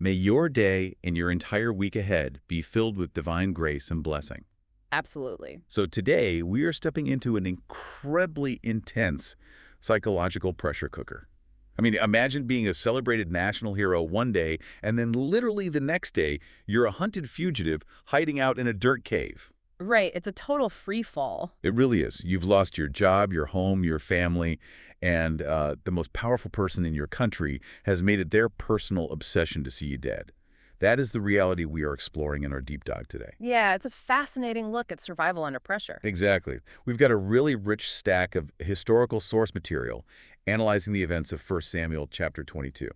May your day and your entire week ahead be filled with divine grace and blessing. Absolutely. So today, we are stepping into an incredibly intense psychological pressure cooker. I mean, imagine being a celebrated national hero one day, and then literally the next day, you're a hunted fugitive hiding out in a dirt cave. Right. It's a total free fall. It really is. You've lost your job, your home, your family, and the most powerful person in your country has made it their personal obsession to see you dead. That is the reality we are exploring in our deep dive today. Yeah, it's a fascinating look at survival under pressure. Exactly. We've got a really rich stack of historical source material analyzing the events of 1 Samuel chapter 22.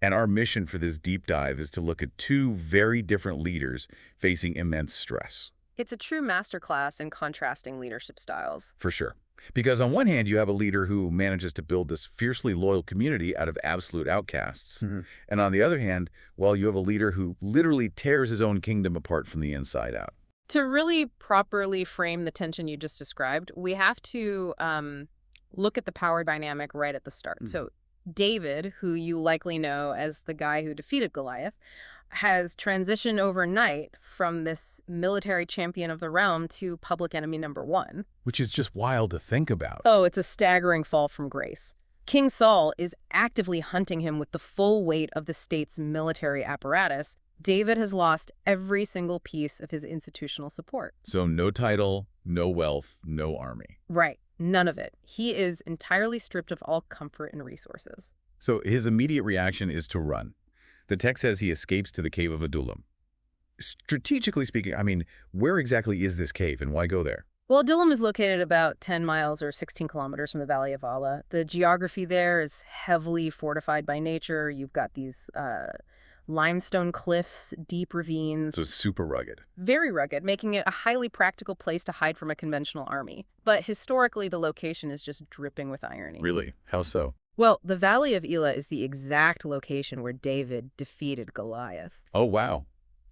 And our mission for this deep dive is to look at two very different leaders facing immense stress. It's a true masterclass in contrasting leadership styles. For sure. Because on one hand, you have a leader who manages to build this fiercely loyal community out of absolute outcasts. And on the other hand, well, you have a leader who literally tears his own kingdom apart from the inside out. To really properly frame the tension you just described, we have to look at the power dynamic right at the start. So David, who you likely know as the guy who defeated Goliath, has transitioned overnight from this military champion of the realm to public enemy number one. Which is just wild to think about. Oh, it's a staggering fall from grace. King Saul is actively hunting him with the full weight of the state's military apparatus. David has lost every single piece of his institutional support. So no title, no wealth, no army. Right. None of it. He is entirely stripped of all comfort and resources. So his immediate reaction is to run. The text says he escapes to the cave of Adullam. Strategically speaking, I mean, where exactly is this cave and why go there? Well, Adullam is located about 10 miles or 16 kilometers from the Valley of Allah. The geography there is heavily fortified by nature. You've got these limestone cliffs, deep ravines. So super rugged. Very rugged, making it a highly practical place to hide from a conventional army. But historically, the location is just dripping with irony. Really? How so? Well, the Valley of Elah is the exact location where David defeated Goliath. Oh, wow.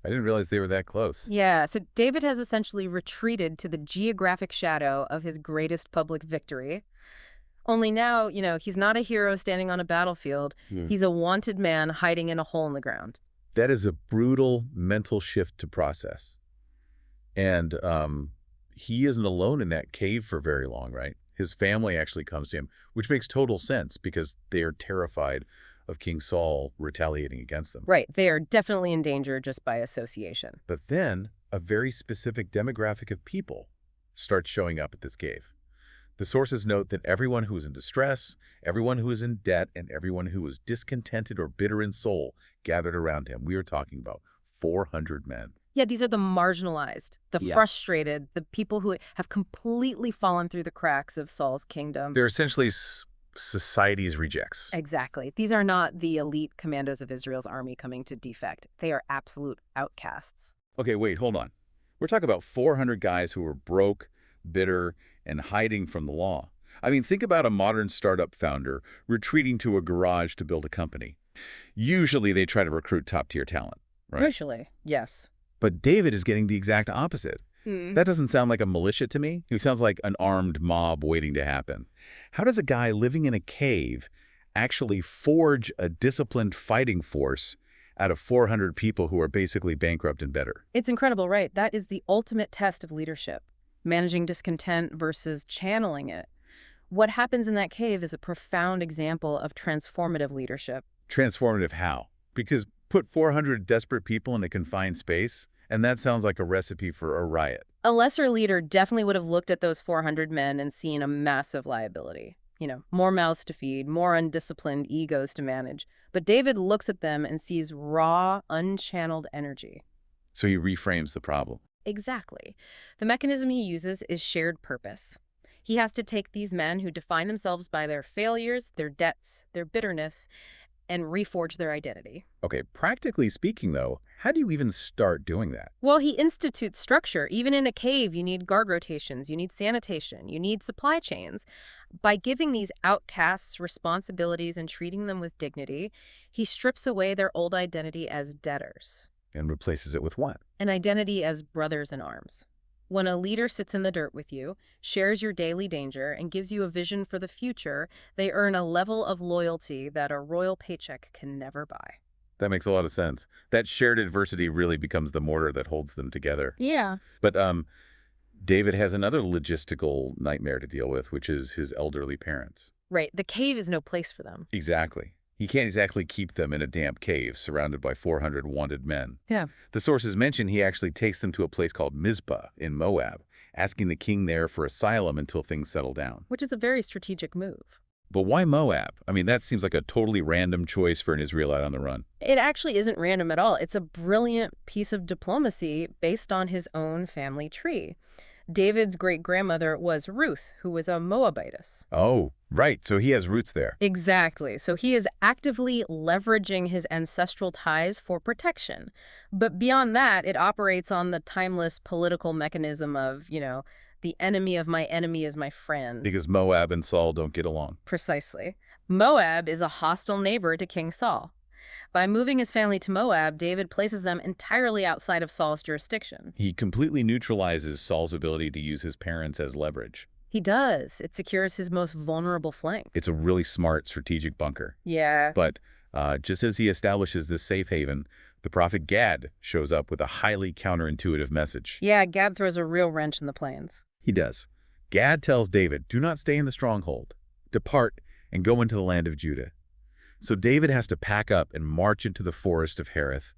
I didn't realize they were that close. Yeah, so David has essentially retreated to the geographic shadow of his greatest public victory. Only now, he's not a hero standing on a battlefield. He's a wanted man hiding in a hole in the ground. That is a brutal mental shift to process. And he isn't alone in that cave for very long, right? His family actually comes to him, which makes total sense because they are terrified of King Saul retaliating against them. Right. They are definitely in danger just by association. But then a very specific demographic of people starts showing up at this cave. The sources note that everyone who is in distress, everyone who is in debt, and everyone who is discontented or bitter in soul gathered around him. We are talking about 400 men. Yeah, these are the marginalized, the frustrated, the people who have completely fallen through the cracks of Saul's kingdom. They're essentially society's rejects. Exactly. These are not the elite commandos of Israel's army coming to defect. They are absolute outcasts. Okay, wait, hold on. We're talking about 400 guys who are broke, bitter, and hiding from the law. I mean, think about a modern startup founder retreating to a garage to build a company. Usually they try to recruit top-tier talent, right? Usually, yes. But David is getting the exact opposite. That doesn't sound like a militia to me. It sounds like an armed mob waiting to happen. How does a guy living in a cave actually forge a disciplined fighting force out of 400 people who are basically bankrupt and bitter? It's incredible, right? That is the ultimate test of leadership, managing discontent versus channeling it. What happens in that cave is a profound example of transformative leadership. Transformative how? Because put 400 desperate people in a confined space, and that sounds like a recipe for a riot. A lesser leader definitely would have looked at those 400 men and seen a massive liability. More mouths to feed, more undisciplined egos to manage. But David looks at them and sees raw, unchanneled energy. So he reframes the problem. Exactly. The mechanism he uses is shared purpose. He has to take these men who define themselves by their failures, their debts, their bitterness, and reforge their identity. Okay, practically speaking, though, how do you even start doing that? Well, he institutes structure. Even in a cave, you need guard rotations, you need sanitation, you need supply chains. By giving these outcasts responsibilities and treating them with dignity, he strips away their old identity as debtors. And replaces it with what? An identity as brothers in arms. When a leader sits in the dirt with you, shares your daily danger, and gives you a vision for the future, they earn a level of loyalty that a royal paycheck can never buy. That makes a lot of sense. That shared adversity really becomes the mortar that holds them together. Yeah. But David has another logistical nightmare to deal with, which is his elderly parents. Right. The cave is no place for them. Exactly. He can't exactly keep them in a damp cave surrounded by 400 wanted men. Yeah. The sources mention he actually takes them to a place called Mizpah in Moab, asking the king there for asylum until things settle down. Which is a very strategic move. But why Moab? I mean, that seems like a totally random choice for an Israelite on the run. It actually isn't random at all. It's a brilliant piece of diplomacy based on his own family tree. David's great-grandmother was Ruth, who was a Moabitess. Oh, right. So he has roots there. Exactly. So he is actively leveraging his ancestral ties for protection. But beyond that, it operates on the timeless political mechanism of, the enemy of my enemy is my friend. Because Moab and Saul don't get along. Precisely. Moab is a hostile neighbor to King Saul. By moving his family to Moab, David places them entirely outside of Saul's jurisdiction. He completely neutralizes Saul's ability to use his parents as leverage. He does. It secures his most vulnerable flank. It's a really smart strategic bunker. Yeah. But just as he establishes this safe haven, the prophet Gad shows up with a highly counterintuitive message. Yeah, Gad throws a real wrench in the plans. He does. Gad tells David, do not stay in the stronghold. Depart and go into the land of Judah. So David has to pack up and march into the forest of Hereth.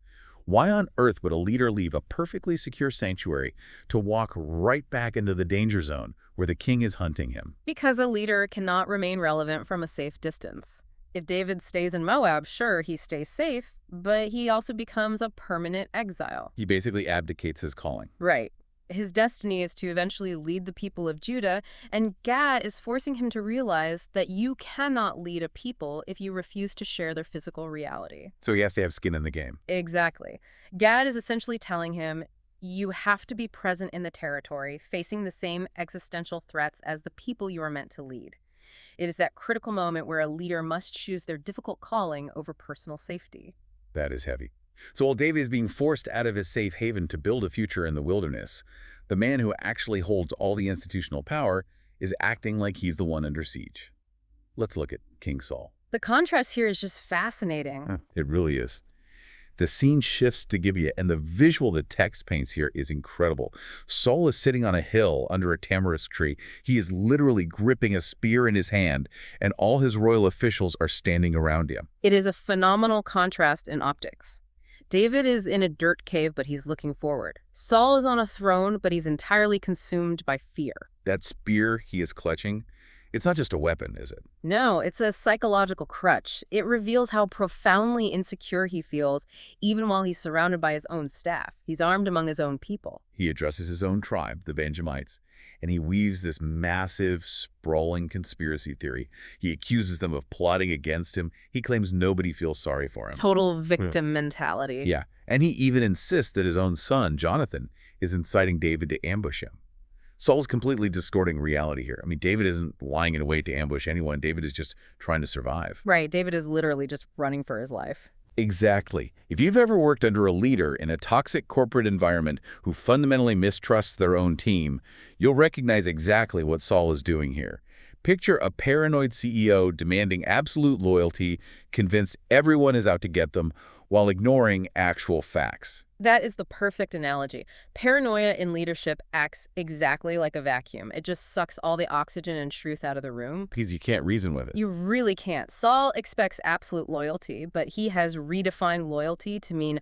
Why on earth would a leader leave a perfectly secure sanctuary to walk right back into the danger zone where the king is hunting him? Because a leader cannot remain relevant from a safe distance. If David stays in Moab, sure, he stays safe, but he also becomes a permanent exile. He basically abdicates his calling. Right. His destiny is to eventually lead the people of Judah, and Gad is forcing him to realize that you cannot lead a people if you refuse to share their physical reality. So he has to have skin in the game. Exactly. Gad is essentially telling him, you have to be present in the territory, facing the same existential threats as the people you are meant to lead. It is that critical moment where a leader must choose their difficult calling over personal safety. That is heavy. So while David is being forced out of his safe haven to build a future in the wilderness, the man who actually holds all the institutional power is acting like he's the one under siege. Let's look at King Saul. The contrast here is just fascinating. It really is. The scene shifts to Gibeah, and the visual the text paints here is incredible. Saul is sitting on a hill under a tamarisk tree. He is literally gripping a spear in his hand, and all his royal officials are standing around him. It is a phenomenal contrast in optics. David is in a dirt cave, but he's looking forward. Saul is on a throne, but he's entirely consumed by fear. That spear he is clutching, it's not just a weapon, is it? No, it's a psychological crutch. It reveals how profoundly insecure he feels, even while he's surrounded by his own staff. He's armed among his own people. He addresses his own tribe, the Benjamites, and he weaves this massive, sprawling conspiracy theory. He accuses them of plotting against him. He claims nobody feels sorry for him. Total victim mentality. Yeah, and he even insists that his own son, Jonathan, is inciting David to ambush him. Saul's completely distorting reality here. I mean, David isn't lying in wait to ambush anyone. David is just trying to survive. Right, David is literally just running for his life. Exactly. If you've ever worked under a leader in a toxic corporate environment who fundamentally mistrusts their own team, you'll recognize exactly what Saul is doing here. Picture a paranoid CEO demanding absolute loyalty, convinced everyone is out to get them, while ignoring actual facts. That is the perfect analogy. Paranoia in leadership acts exactly like a vacuum. It just sucks all the oxygen and truth out of the room. Because you can't reason with it. You really can't. Saul expects absolute loyalty, but he has redefined loyalty to mean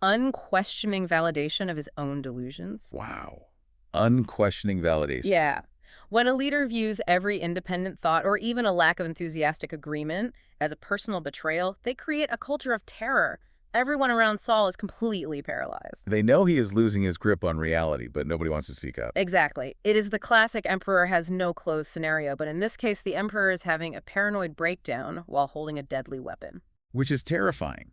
unquestioning validation of his own delusions. Wow. Unquestioning validation. Yeah. When a leader views every independent thought or even a lack of enthusiastic agreement as a personal betrayal, they create a culture of terror. Everyone around Saul is completely paralyzed. They know he is losing his grip on reality, but nobody wants to speak up. Exactly. It is the classic emperor has no clothes scenario, but in this case, the emperor is having a paranoid breakdown while holding a deadly weapon. Which is terrifying.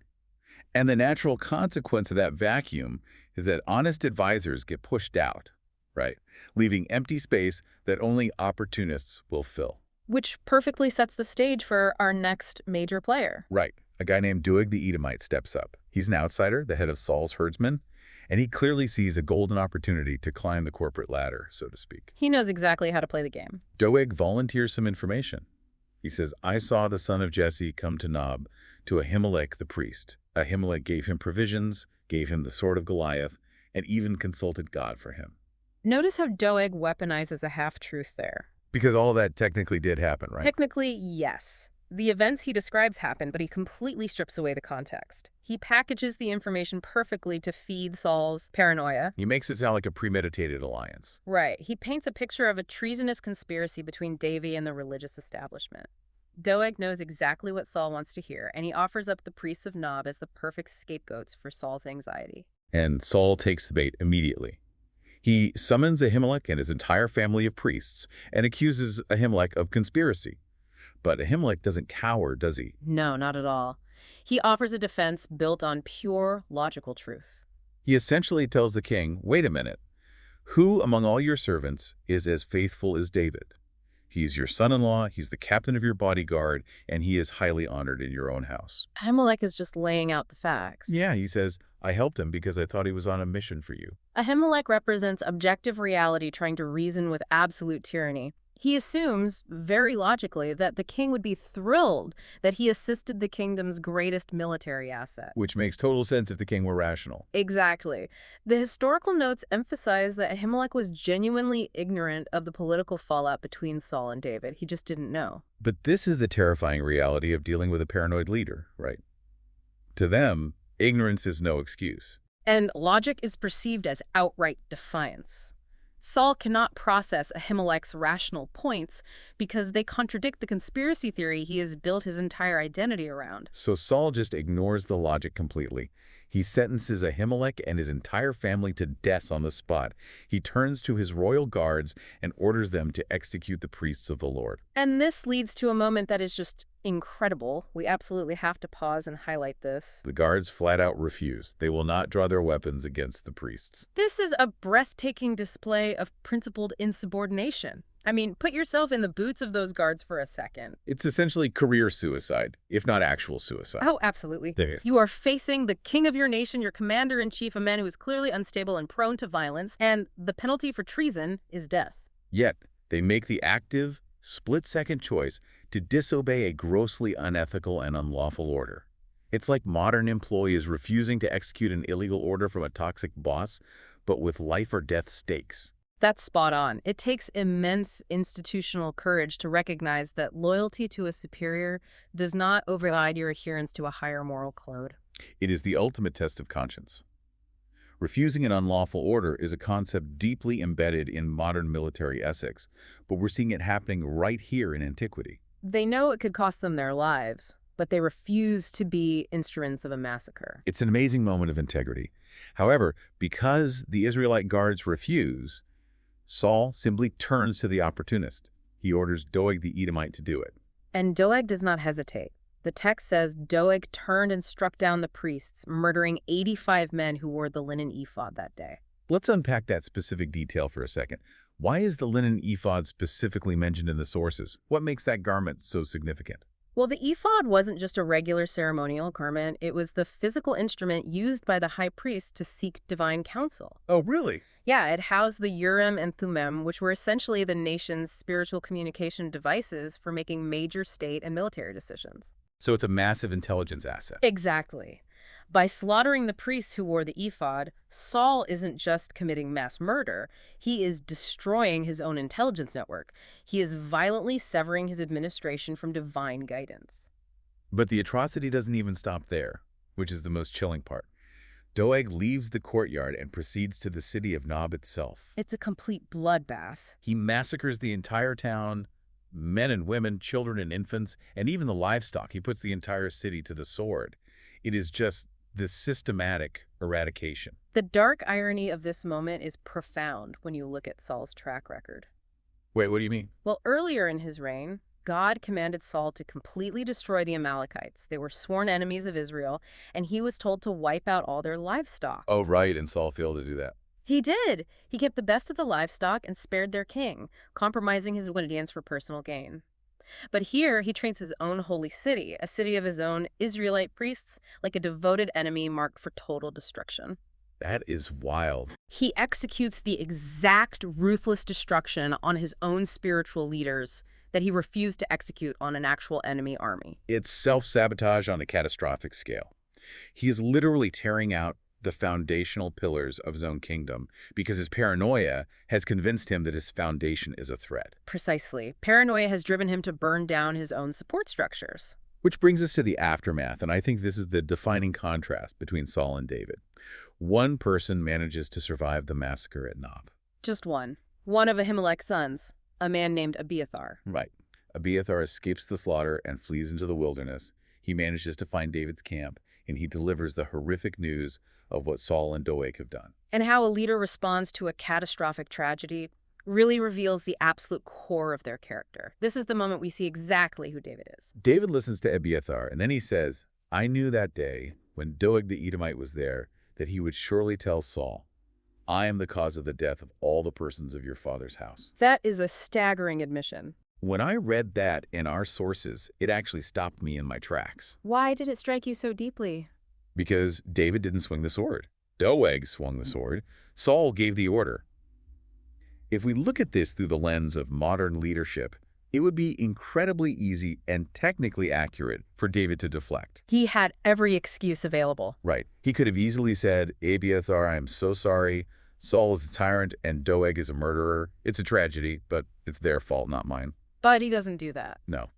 And the natural consequence of that vacuum is that honest advisors get pushed out, right? Leaving empty space that only opportunists will fill. Which perfectly sets the stage for our next major player. Right. A guy named Doeg the Edomite steps up. He's an outsider, the head of Saul's herdsmen, and he clearly sees a golden opportunity to climb the corporate ladder, so to speak. He knows exactly how to play the game. Doeg volunteers some information. He says, I saw the son of Jesse come to Nob, to Ahimelech the priest. Ahimelech gave him provisions, gave him the sword of Goliath, and even consulted God for him. Notice how Doeg weaponizes a half-truth there. Because all of that technically did happen, right? Technically, yes. The events he describes happen, but he completely strips away the context. He packages the information perfectly to feed Saul's paranoia. He makes it sound like a premeditated alliance. Right. He paints a picture of a treasonous conspiracy between Davy and the religious establishment. Doeg knows exactly what Saul wants to hear, and he offers up the priests of Nob as the perfect scapegoats for Saul's anxiety. And Saul takes the bait immediately. He summons Ahimelech and his entire family of priests and accuses Ahimelech of conspiracy. But Ahimelech doesn't cower, does he? No, not at all. He offers a defense built on pure logical truth. He essentially tells the king, wait a minute, who among all your servants is as faithful as David? He's your son-in-law, he's the captain of your bodyguard, and he is highly honored in your own house. Ahimelech is just laying out the facts. Yeah, he says, I helped him because I thought he was on a mission for you. Ahimelech represents objective reality trying to reason with absolute tyranny. He assumes, very logically, that the king would be thrilled that he assisted the kingdom's greatest military asset. Which makes total sense if the king were rational. Exactly. The historical notes emphasize that Ahimelech was genuinely ignorant of the political fallout between Saul and David. He just didn't know. But this is the terrifying reality of dealing with a paranoid leader, right? To them, ignorance is no excuse. And logic is perceived as outright defiance. Saul cannot process Ahimelech's rational points because they contradict the conspiracy theory he has built his entire identity around. So Saul just ignores the logic completely. He sentences Ahimelech and his entire family to death on the spot. He turns to his royal guards and orders them to execute the priests of the Lord. And this leads to a moment that is just incredible. We absolutely have to pause and highlight this. The guards flat out refuse. They will not draw their weapons against the priests. This is a breathtaking display of principled insubordination. I mean, put yourself in the boots of those guards for a second. It's essentially career suicide, if not actual suicide. Oh, absolutely. There. You are facing the king of your nation, your commander-in-chief, a man who is clearly unstable and prone to violence, and the penalty for treason is death. Yet, they make the active, split-second choice to disobey a grossly unethical and unlawful order. It's like modern employees refusing to execute an illegal order from a toxic boss, but with life or death stakes. That's spot on. It takes immense institutional courage to recognize that loyalty to a superior does not override your adherence to a higher moral code. It is the ultimate test of conscience. Refusing an unlawful order is a concept deeply embedded in modern military ethics, but we're seeing it happening right here in antiquity. They know it could cost them their lives, but they refuse to be instruments of a massacre. It's an amazing moment of integrity. However, because the Israelite guards refuse, Saul simply turns to the opportunist. He orders Doeg the Edomite to do it. And Doeg does not hesitate. The text says Doeg turned and struck down the priests, murdering 85 men who wore the linen ephod that day. Let's unpack that specific detail for a second. Why is the linen ephod specifically mentioned in the sources? What makes that garment so significant? Well, the ephod wasn't just a regular ceremonial garment. It was the physical instrument used by the high priest to seek divine counsel. Oh, really? Yeah, it housed the Urim and Thummim, which were essentially the nation's spiritual communication devices for making major state and military decisions. So it's a massive intelligence asset. Exactly. By slaughtering the priests who wore the ephod, Saul isn't just committing mass murder. He is destroying his own intelligence network. He is violently severing his administration from divine guidance. But the atrocity doesn't even stop there, which is the most chilling part. Doeg leaves the courtyard and proceeds to the city of Nob itself. It's a complete bloodbath. He massacres the entire town, men and women, children and infants, and even the livestock. He puts the entire city to the sword. It is just this systematic eradication. The dark irony of this moment is profound when you look at Saul's track record. Wait, what do you mean? Well, earlier in his reign, God commanded Saul to completely destroy the Amalekites. They were sworn enemies of Israel, and he was told to wipe out all their livestock. Oh, right, and Saul failed to do that. He did. He kept the best of the livestock and spared their king, compromising his obedience for personal gain. But here, he treats his own holy city, a city of his own Israelite priests, like a devoted enemy marked for total destruction. That is wild. He executes the exact ruthless destruction on his own spiritual leaders that he refused to execute on an actual enemy army. It's self-sabotage on a catastrophic scale. He is literally tearing out the foundational pillars of his own kingdom because his paranoia has convinced him that his foundation is a threat. Precisely. Paranoia has driven him to burn down his own support structures. Which brings us to the aftermath, and I think this is the defining contrast between Saul and David. One person manages to survive the massacre at Nob. Just one. One of Ahimelech's sons, a man named Abiathar. Right. Abiathar escapes the slaughter and flees into the wilderness. He manages to find David's camp, and he delivers the horrific news of what Saul and Doeg have done. And how a leader responds to a catastrophic tragedy really reveals the absolute core of their character. This is the moment we see exactly who David is. David listens to Abiathar, and then he says, I knew that day, when Doeg the Edomite was there, that he would surely tell Saul, I am the cause of the death of all the persons of your father's house. That is a staggering admission. When I read that in our sources, it actually stopped me in my tracks. Why did it strike you so deeply? Because David didn't swing the sword. Doeg swung the sword. Saul gave the order. If we look at this through the lens of modern leadership, it would be incredibly easy and technically accurate for David to deflect. He had every excuse available. Right. He could have easily said, Abiathar, I am so sorry. Saul is a tyrant and Doeg is a murderer. It's a tragedy, but it's their fault, not mine. But he doesn't do that. No.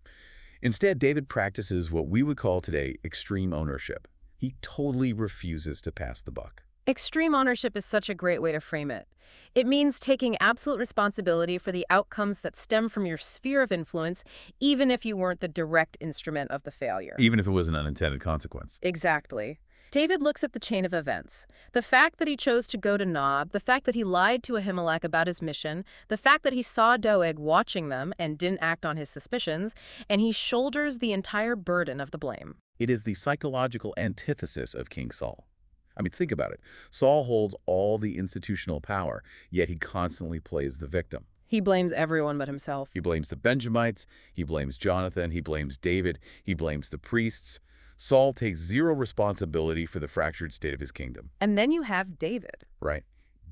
Instead, David practices what we would call today extreme ownership. He totally refuses to pass the buck. Extreme ownership is such a great way to frame it. It means taking absolute responsibility for the outcomes that stem from your sphere of influence, even if you weren't the direct instrument of the failure. Even if it was an unintended consequence. Exactly. David looks at the chain of events. The fact that he chose to go to Nob, the fact that he lied to Ahimelech about his mission, the fact that he saw Doeg watching them and didn't act on his suspicions, and he shoulders the entire burden of the blame. It is the psychological antithesis of King Saul. I mean, think about it. Saul holds all the institutional power, yet he constantly plays the victim. He blames everyone but himself. He blames the Benjamites, he blames Jonathan, he blames David, he blames the priests. Saul takes zero responsibility for the fractured state of his kingdom. And then you have David. Right.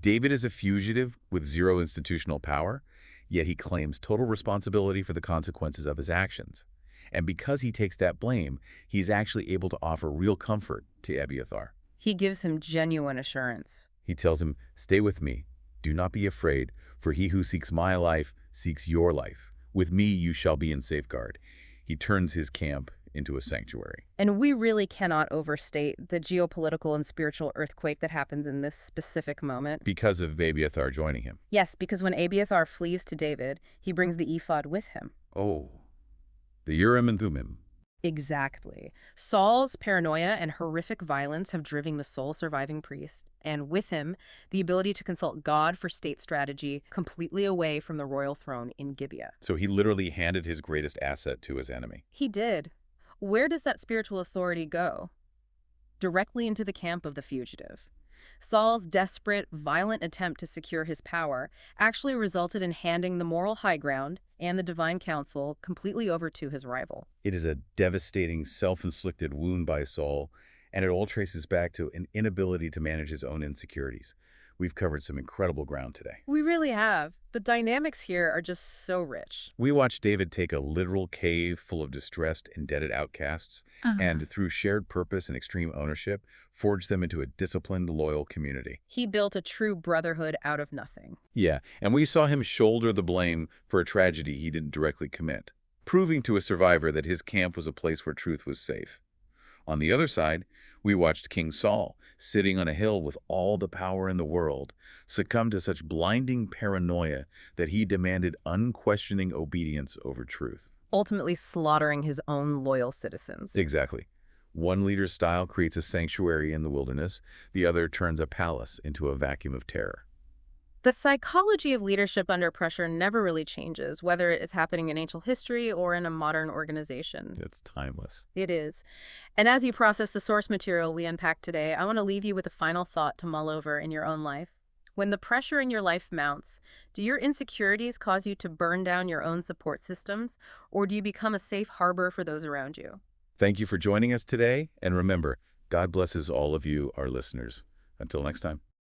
David is a fugitive with zero institutional power, yet he claims total responsibility for the consequences of his actions. And because he takes that blame, he's actually able to offer real comfort to Abiathar. He gives him genuine assurance. He tells him, stay with me. Do not be afraid, for he who seeks my life seeks your life. With me you shall be in safeguard. He turns his camp into a sanctuary. And we really cannot overstate the geopolitical and spiritual earthquake that happens in this specific moment. Because of Abiathar joining him. Yes, because when Abiathar flees to David, he brings the ephod with him. Oh, the Urim and Thummim. Exactly. Saul's paranoia and horrific violence have driven the sole surviving priest, and with him, the ability to consult God for state strategy completely away from the royal throne in Gibeah. So he literally handed his greatest asset to his enemy. He did. Where does that spiritual authority go? Directly into the camp of the fugitive. Saul's desperate, violent attempt to secure his power actually resulted in handing the moral high ground and the divine counsel completely over to his rival. It is a devastating, self-inflicted wound by Saul, and it all traces back to an inability to manage his own insecurities. We've covered some incredible ground today. We really have. The dynamics here are just so rich. We watched David take a literal cave full of distressed, indebted outcasts, and through shared purpose and extreme ownership, forge them into a disciplined, loyal community. He built a true brotherhood out of nothing. Yeah, and we saw him shoulder the blame for a tragedy he didn't directly commit, proving to a survivor that his camp was a place where truth was safe. On the other side, we watched King Saul, sitting on a hill with all the power in the world, succumb to such blinding paranoia that he demanded unquestioning obedience over truth. Ultimately slaughtering his own loyal citizens. Exactly. One leader's style creates a sanctuary in the wilderness, the other turns a palace into a vacuum of terror. The psychology of leadership under pressure never really changes, whether it is happening in ancient history or in a modern organization. It's timeless. It is. And as you process the source material we unpacked today, I want to leave you with a final thought to mull over in your own life. When the pressure in your life mounts, do your insecurities cause you to burn down your own support systems, or do you become a safe harbor for those around you? Thank you for joining us today, and remember, God blesses all of you, our listeners. Until next time.